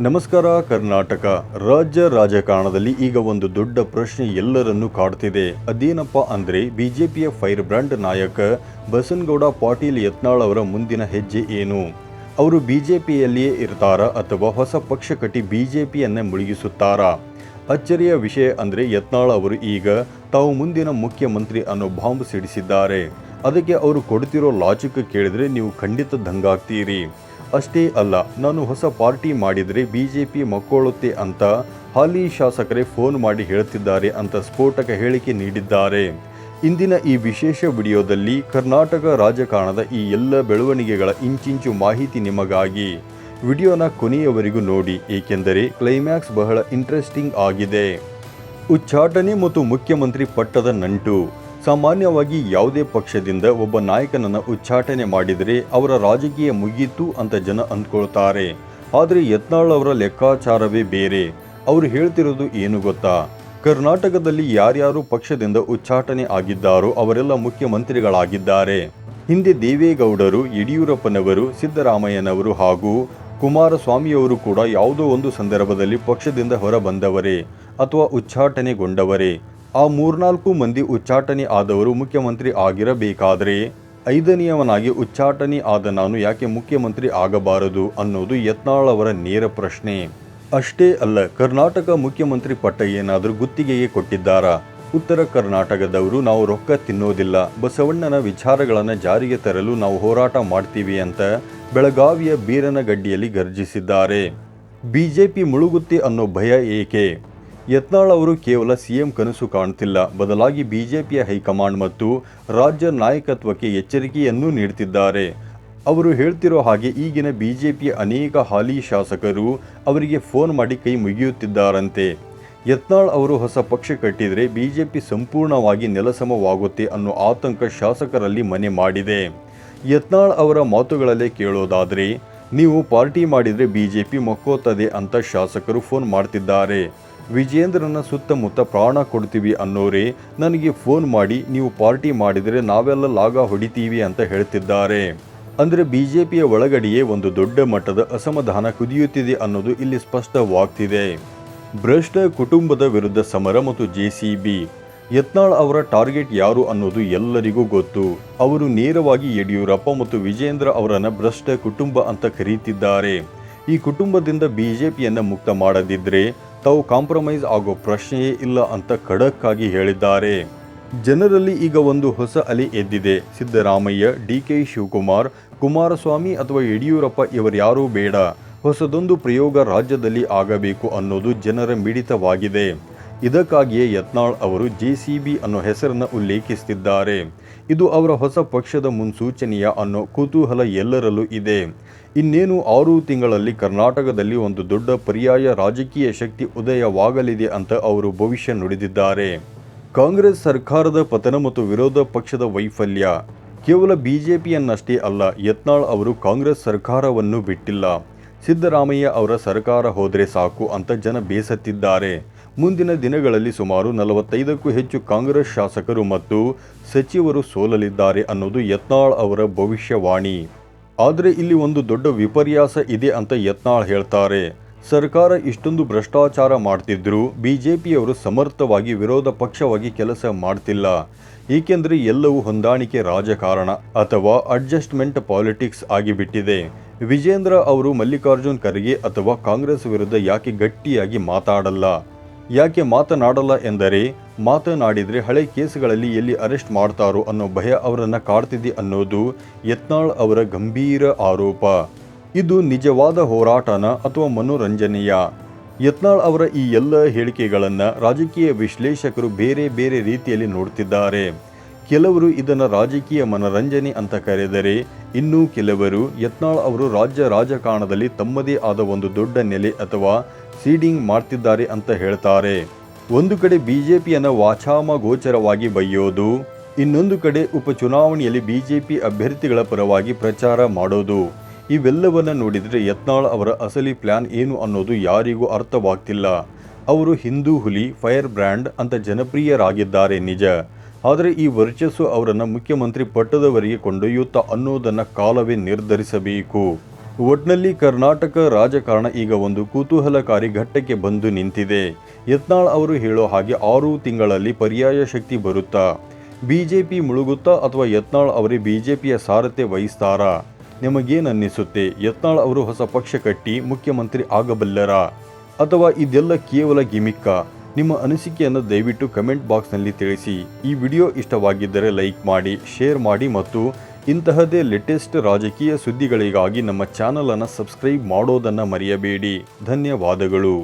ನಮಸ್ಕಾರ ಕರ್ನಾಟಕ. ರಾಜ್ಯ ರಾಜಕಾರಣದಲ್ಲಿ ಈಗ ಒಂದು ದೊಡ್ಡ ಪ್ರಶ್ನೆ ಎಲ್ಲರನ್ನೂ ಕಾಡ್ತಿದೆ. ಅದೇನಪ್ಪ ಅಂದ್ರೆ ಬಿಜೆಪಿಯ ಫೈರ್ ಬ್ರ್ಯಾಂಡ್ ನಾಯಕ ಬಸನಗೌಡ ಪಾಟೀಲ್ ಯತ್ನಾಳ್ ಅವರ ಮುಂದಿನ ಹೆಜ್ಜೆ ಏನು? ಅವರು ಬಿಜೆಪಿಯಲ್ಲಿಯೇ ಇರ್ತಾರಾ ಅಥವಾ ಹೊಸ ಪಕ್ಷ ಕಟ್ಟಿ ಬಿಜೆಪಿಯನ್ನೇ ಮುಳುಗಿಸುತ್ತಾರಾ? ಅಚ್ಚರಿಯ ವಿಷಯ ಅಂದ್ರೆ ಯತ್ನಾಳ್ ಅವರು ಈಗ ತಾವು ಮುಂದಿನ ಮುಖ್ಯಮಂತ್ರಿ ಅನ್ನೋ ಬಾಂಬ್ ಸಿಡಿಸಿದ್ದಾರೆ. ಅದಕ್ಕೆ ಅವರು ಕೊಡ್ತಿರೋ ಲಾಜಿಕ್ ಕೇಳಿದ್ರೆ ನೀವು ಖಂಡಿತ ದಂಗಾಗ್ತೀರಿ. ಅಷ್ಟೇ ಅಲ್ಲ, ನಾನು ಹೊಸ ಪಾರ್ಟಿ ಮಾಡಿದರೆ ಬಿಜೆಪಿ ಮಕ್ಕೊಳ್ಳುತ್ತೆ ಅಂತ ಹಾಲಿ ಶಾಸಕರೇ ಫೋನ್ ಮಾಡಿ ಹೇಳ್ತಿದ್ದಾರೆ ಅಂತ ಸ್ಫೋಟಕ ಹೇಳಿಕೆ ನೀಡಿದ್ದಾರೆ. ಇಂದಿನ ಈ ವಿಶೇಷ ವಿಡಿಯೋದಲ್ಲಿ ಕರ್ನಾಟಕ ರಾಜಕಾರಣದ ಈ ಎಲ್ಲ ಬೆಳವಣಿಗೆಗಳ ಇಂಚಿಂಚು ಮಾಹಿತಿ ನಿಮಗಾಗಿ. ವಿಡಿಯೋನ ಕೊನೆಯವರೆಗೂ ನೋಡಿ, ಏಕೆಂದರೆ ಕ್ಲೈಮ್ಯಾಕ್ಸ್ ಬಹಳ ಇಂಟ್ರೆಸ್ಟಿಂಗ್ ಆಗಿದೆ. ಉಚ್ಚಾಟನೆ ಮತ್ತು ಮುಖ್ಯಮಂತ್ರಿ ಪಟ್ಟದ ನಂಟು. ಸಾಮಾನ್ಯವಾಗಿ ಯಾವುದೇ ಪಕ್ಷದಿಂದ ಒಬ್ಬ ನಾಯಕನನ್ನು ಉಚ್ಚಾಟನೆ ಮಾಡಿದರೆ ಅವರ ರಾಜಕೀಯ ಮುಗೀತು ಅಂತ ಜನ ಅಂದ್ಕೊಳ್ತಾರೆ. ಆದರೆ ಯತ್ನಾಳ್ ಅವರ ಲೆಕ್ಕಾಚಾರವೇ ಬೇರೆ. ಅವರು ಹೇಳ್ತಿರೋದು ಏನು ಗೊತ್ತಾ? ಕರ್ನಾಟಕದಲ್ಲಿ ಯಾರ್ಯಾರು ಪಕ್ಷದಿಂದ ಉಚ್ಚಾಟನೆ ಆಗಿದ್ದಾರೋ ಅವರೆಲ್ಲ ಮುಖ್ಯಮಂತ್ರಿಗಳಾಗಿದ್ದಾರೆ. ಹಿಂದೆ ದೇವೇಗೌಡರು, ಯಡಿಯೂರಪ್ಪನವರು, ಸಿದ್ದರಾಮಯ್ಯನವರು ಹಾಗೂ ಕುಮಾರಸ್ವಾಮಿಯವರು ಕೂಡ ಯಾವುದೋ ಒಂದು ಸಂದರ್ಭದಲ್ಲಿ ಪಕ್ಷದಿಂದ ಹೊರ ಬಂದವರೇ ಅಥವಾ ಉಚ್ಚಾಟನೆಗೊಂಡವರೇ. ಆ 3-4 ಮಂದಿ ಉಚ್ಚಾಟನೆ ಆದವರು ಮುಖ್ಯಮಂತ್ರಿ ಆಗಿರಬೇಕಾದ್ರೆ ಐದನೆಯವನಾಗಿ ಉಚ್ಚಾಟನೆ ಆದ ನಾನು ಯಾಕೆ ಮುಖ್ಯಮಂತ್ರಿ ಆಗಬಾರದು ಅನ್ನೋದು ಯತ್ನಾಳ್ ಅವರ ನೇರ ಪ್ರಶ್ನೆ. ಅಷ್ಟೇ ಅಲ್ಲ, ಕರ್ನಾಟಕ ಮುಖ್ಯಮಂತ್ರಿ ಪಟ್ಟ ಏನಾದರೂ ಗುತ್ತಿಗೆಗೆ ಕೊಟ್ಟಿದ್ದಾರಾ? ಉತ್ತರ ಕರ್ನಾಟಕದವರು ನಾವು ರೊಕ್ಕ ತಿನ್ನೋದಿಲ್ಲ, ಬಸವಣ್ಣನ ವಿಚಾರಗಳನ್ನು ಜಾರಿಗೆ ತರಲು ನಾವು ಹೋರಾಟ ಮಾಡ್ತೀವಿ ಅಂತ ಬೆಳಗಾವಿಯ ಬೀರನಗಡ್ಡಿಯಲ್ಲಿ ಗರ್ಜಿಸಿದ್ದಾರೆ. ಬಿಜೆಪಿ ಮುಳುಗುತ್ತೆ ಅನ್ನೋ ಭಯ ಏಕೆ? ಯತ್ನಾಳ್ ಅವರು ಕೇವಲ ಸಿಎಂ ಕನಸು ಕಾಣ್ತಿಲ್ಲ, ಬದಲಾಗಿ ಬಿಜೆಪಿಯ ಹೈಕಮಾಂಡ್ ಮತ್ತು ರಾಜ್ಯ ನಾಯಕತ್ವಕ್ಕೆ ಎಚ್ಚರಿಕೆಯನ್ನೂ ನೀಡ್ತಿದ್ದಾರೆ. ಅವರು ಹೇಳ್ತಿರೋ ಹಾಗೆ ಈಗಿನ ಬಿಜೆಪಿಯ ಅನೇಕ ಹಾಲಿ ಶಾಸಕರು ಅವರಿಗೆ ಫೋನ್ ಮಾಡಿ ಕೈ ಮುಗಿಯುತ್ತಿದ್ದಾರಂತೆ. ಯತ್ನಾಳ್ ಅವರು ಹೊಸ ಪಕ್ಷ ಕಟ್ಟಿದರೆ ಬಿಜೆಪಿ ಸಂಪೂರ್ಣವಾಗಿ ನೆಲಸಮವಾಗುತ್ತೆ ಅನ್ನೋ ಆತಂಕ ಶಾಸಕರಲ್ಲಿ ಮನೆ ಮಾಡಿದೆ. ಯತ್ನಾಳ್ ಅವರ ಮಾತುಗಳಲ್ಲೇ ಕೇಳೋದಾದರೆ, ನೀವು ಪಾರ್ಟಿ ಮಾಡಿದರೆ ಬಿಜೆಪಿ ಮಕ್ಕೋತದೆ ಅಂತ ಶಾಸಕರು ಫೋನ್ ಮಾಡ್ತಿದ್ದಾರೆ. ವಿಜೇಂದ್ರನ ಸುತ್ತಮುತ್ತ ಪ್ರಾಣ ಕೊಡ್ತೀವಿ ಅನ್ನೋರೇ ನನಗೆ ಫೋನ್ ಮಾಡಿ ನೀವು ಪಾರ್ಟಿ ಮಾಡಿದರೆ ನಾವೆಲ್ಲ ಲಾಗ ಹೊಡಿತೀವಿ ಅಂತ ಹೇಳ್ತಿದ್ದಾರೆ. ಅಂದರೆ ಬಿಜೆಪಿಯ ಒಳಗಡೆಯೇ ಒಂದು ದೊಡ್ಡ ಮಟ್ಟದ ಅಸಮಾಧಾನ ಕುದಿಯುತ್ತಿದೆ ಅನ್ನೋದು ಇಲ್ಲಿ ಸ್ಪಷ್ಟವಾಗ್ತಿದೆ. ಭ್ರಷ್ಟ ಕುಟುಂಬದ ವಿರುದ್ಧ ಸಮರ ಮತ್ತು ಜೆಸಿಬಿ. ಯತ್ನಾಳ್ ಅವರ ಟಾರ್ಗೆಟ್ ಯಾರು ಅನ್ನೋದು ಎಲ್ಲರಿಗೂ ಗೊತ್ತು. ಅವರು ನೇರವಾಗಿ ಯಡಿಯೂರಪ್ಪ ಮತ್ತು ವಿಜೇಂದ್ರ ಅವರನ್ನು ಭ್ರಷ್ಟ ಕುಟುಂಬ ಅಂತ ಕರೀತಿದ್ದಾರೆ. ಈ ಕುಟುಂಬದಿಂದ ಬಿಜೆಪಿಯನ್ನು ಮುಕ್ತ ಮಾಡದಿದ್ರೆ ತಾವು ಕಾಂಪ್ರಮೈಸ್ ಆಗೋ ಪ್ರಶ್ನೆಯೇ ಇಲ್ಲ ಅಂತ ಖಡಕ್ ಆಗಿ ಹೇಳಿದ್ದಾರೆ. ಜನರಲ್ಲಿ ಈಗ ಒಂದು ಹೊಸ ಅಲೆ ಎದ್ದಿದೆ. ಸಿದ್ದರಾಮಯ್ಯ, ಡಿಕೆ ಶಿವಕುಮಾರ್, ಕುಮಾರಸ್ವಾಮಿ ಅಥವಾ ಯಡಿಯೂರಪ್ಪ ಇವರ್ಯಾರೂ ಬೇಡ, ಹೊಸದೊಂದು ಪ್ರಯೋಗ ರಾಜ್ಯದಲ್ಲಿ ಆಗಬೇಕು ಅನ್ನೋದು ಜನರ ಮಿಡಿತವಾಗಿದೆ. ಇದಕ್ಕಾಗಿಯೇ ಯತ್ನಾಳ್ ಅವರು ಜೆಸಿಬಿ ಅನ್ನೋ ಹೆಸರನ್ನು ಉಲ್ಲೇಖಿಸುತ್ತಿದ್ದಾರೆ. ಇದು ಅವರ ಹೊಸ ಪಕ್ಷದ ಮುನ್ಸೂಚನೆಯ ಅನ್ನೋ ಕುತೂಹಲ ಎಲ್ಲರಲ್ಲೂ ಇದೆ. ಇನ್ನೇನು 6 ತಿಂಗಳಲ್ಲಿ ಕರ್ನಾಟಕದಲ್ಲಿ ಒಂದು ದೊಡ್ಡ ಪರ್ಯಾಯ ರಾಜಕೀಯ ಶಕ್ತಿ ಉದಯವಾಗಲಿದೆ ಅಂತ ಅವರು ಭವಿಷ್ಯ ನುಡಿದಿದ್ದಾರೆ. ಕಾಂಗ್ರೆಸ್ ಸರ್ಕಾರದ ಪತನ ಮತ್ತು ವಿರೋಧ ಪಕ್ಷದ ವೈಫಲ್ಯ. ಕೇವಲ ಬಿಜೆಪಿಯನ್ನಷ್ಟೇ ಅಲ್ಲ, ಯತ್ನಾಳ್ ಅವರು ಕಾಂಗ್ರೆಸ್ ಸರ್ಕಾರವನ್ನು ಬಿಟ್ಟಿಲ್ಲ. ಸಿದ್ದರಾಮಯ್ಯ ಅವರ ಸರ್ಕಾರ ಹೋದರೆ ಸಾಕು ಅಂತ ಜನ ಬೇಸತ್ತಿದ್ದಾರೆ. ಮುಂದಿನ ದಿನಗಳಲ್ಲಿ ಸುಮಾರು 45ಕ್ಕೂ ಹೆಚ್ಚು ಕಾಂಗ್ರೆಸ್ ಶಾಸಕರು ಮತ್ತು ಸಚಿವರು ಸೋಲಲಿದ್ದಾರೆ ಅನ್ನೋದು ಯತ್ನಾಳ್ ಅವರ ಭವಿಷ್ಯವಾಣಿ. ಆದರೆ ಇಲ್ಲಿ ಒಂದು ದೊಡ್ಡ ವಿಪರ್ಯಾಸ ಇದೆ ಅಂತ ಯತ್ನಾಳ್ ಹೇಳ್ತಾರೆ. ಸರ್ಕಾರ ಇಷ್ಟೊಂದು ಭ್ರಷ್ಟಾಚಾರ ಮಾಡ್ತಿದ್ರು ಬಿಜೆಪಿಯವರು ಸಮರ್ಥವಾಗಿ ವಿರೋಧ ಪಕ್ಷವಾಗಿ ಕೆಲಸ ಮಾಡ್ತಿಲ್ಲ. ಏಕೆಂದರೆ ಎಲ್ಲವೂ ಹೊಂದಾಣಿಕೆ ರಾಜಕಾರಣ ಅಥವಾ ಅಡ್ಜಸ್ಟ್ಮೆಂಟ್ ಪಾಲಿಟಿಕ್ಸ್ ಆಗಿಬಿಟ್ಟಿದೆ. ವಿಜೇಂದ್ರ ಅವರು ಮಲ್ಲಿಕಾರ್ಜುನ್ ಖರ್ಗೆ ಅಥವಾ ಕಾಂಗ್ರೆಸ್ ವಿರುದ್ಧ ಯಾಕೆ ಗಟ್ಟಿಯಾಗಿ ಮಾತಾಡಲ್ಲ? ಯಾಕೆ ಮಾತನಾಡಲ್ಲ ಎಂದರೆ, ಮಾತನಾಡಿದರೆ ಹಳೆ ಕೇಸುಗಳಲ್ಲಿ ಎಲ್ಲಿ ಅರೆಸ್ಟ್ ಮಾಡ್ತಾರೋ ಅನ್ನೋ ಭಯ ಅವರನ್ನು ಕಾಡ್ತಿದೆ ಅನ್ನೋದು ಯತ್ನಾಳ್ ಅವರ ಗಂಭೀರ ಆರೋಪ. ಇದು ನಿಜವಾದ ಹೋರಾಟನ ಅಥವಾ ಮನೋರಂಜನೆಯ? ಯತ್ನಾಳ್ ಅವರ ಈ ಎಲ್ಲ ಹೇಳಿಕೆಗಳನ್ನು ರಾಜಕೀಯ ವಿಶ್ಲೇಷಕರು ಬೇರೆ ಬೇರೆ ರೀತಿಯಲ್ಲಿ ನೋಡ್ತಿದ್ದಾರೆ. ಕೆಲವರು ಇದನ್ನು ರಾಜಕೀಯ ಮನರಂಜನೆ ಅಂತ ಕರೆದರೆ, ಇನ್ನೂ ಕೆಲವರು ಯತ್ನಾಳ್ ಅವರು ರಾಜ್ಯ ರಾಜಕಾರಣದಲ್ಲಿ ತಮ್ಮದೇ ಆದ ಒಂದು ದೊಡ್ಡ ನೆಲೆ ಅಥವಾ ಸೀಡಿಂಗ್ ಮಾಡ್ತಿದ್ದಾರೆ ಅಂತ ಹೇಳ್ತಾರೆ. ಒಂದು ಕಡೆ ಬಿಜೆಪಿಯನ್ನು ವಾಚಾಮಗೋಚರವಾಗಿ ಬೈಯೋದು, ಇನ್ನೊಂದು ಕಡೆ ಉಪಚುನಾವಣೆಯಲ್ಲಿ ಬಿಜೆಪಿ ಅಭ್ಯರ್ಥಿಗಳ ಪರವಾಗಿ ಪ್ರಚಾರ ಮಾಡೋದು. ಇವೆಲ್ಲವನ್ನ ನೋಡಿದರೆ ಯತ್ನಾಳ್ ಅವರ ಅಸಲಿ ಪ್ಲಾನ್ ಏನು ಅನ್ನೋದು ಯಾರಿಗೂ ಅರ್ಥವಾಗ್ತಿಲ್ಲ. ಅವರು ಹಿಂದೂ ಹುಲಿ, ಫೈರ್ ಬ್ರ್ಯಾಂಡ್ ಅಂತ ಜನಪ್ರಿಯರಾಗಿದ್ದಾರೆ ನಿಜ, ಆದರೆ ಈ ವರ್ಚಸ್ಸು ಅವರನ್ನು ಮುಖ್ಯಮಂತ್ರಿ ಪಟ್ಟದವರೆಗೆ ಕೊಂಡೊಯ್ಯುತ್ತಾ ಅನ್ನೋದನ್ನು ಕಾಲವೇ ನಿರ್ಧರಿಸಬೇಕು. ಒಟ್ನಲ್ಲಿ ಕರ್ನಾಟಕ ರಾಜಕಾರಣ ಈಗ ಒಂದು ಕುತೂಹಲಕಾರಿ ಘಟ್ಟಕ್ಕೆ ಬಂದು ನಿಂತಿದೆ. ಯತ್ನಾಳ್ ಅವರು ಹೇಳೋ ಹಾಗೆ 6 ತಿಂಗಳಲ್ಲಿ ಪರ್ಯಾಯ ಶಕ್ತಿ ಬರುತ್ತಾ, ಬಿಜೆಪಿ ಮುಳುಗುತ್ತಾ ಅಥವಾ ಯತ್ನಾಳ್ ಅವರೇ ಬಿಜೆಪಿಯ ಸಾರಥ್ಯ ವಹಿಸ್ತಾರಾ? ನಿಮಗೇನನ್ನಿಸುತ್ತೆ? ಯತ್ನಾಳ್ ಅವರು ಹೊಸ ಪಕ್ಷ ಕಟ್ಟಿ ಮುಖ್ಯಮಂತ್ರಿ ಆಗಬಲ್ಲರಾ ಅಥವಾ ಇದೆಲ್ಲ ಕೇವಲ ಗಿಮಿಕ್ಕಾ? ನಿಮ್ಮ ಅನಿಸಿಕೆಯನ್ನು ದಯವಿಟ್ಟು ಕಮೆಂಟ್ ಬಾಕ್ಸ್ನಲ್ಲಿ ತಿಳಿಸಿ. ಈ ವಿಡಿಯೋ ಇಷ್ಟವಾಗಿದ್ದರೆ ಲೈಕ್ ಮಾಡಿ, ಶೇರ್ ಮಾಡಿ ಮತ್ತು ಇಂತಹದೇ ಲೇಟೆಸ್ಟ್ ರಾಜಕೀಯ ಸುದ್ದಿಗಳಿಗಾಗಿ ನಮ್ಮ ಚಾನಲನ್ನು ಸಬ್ಸ್ಕ್ರೈಬ್ ಮಾಡೋದನ್ನು ಮರೆಯಬೇಡಿ. ಧನ್ಯವಾದಗಳು.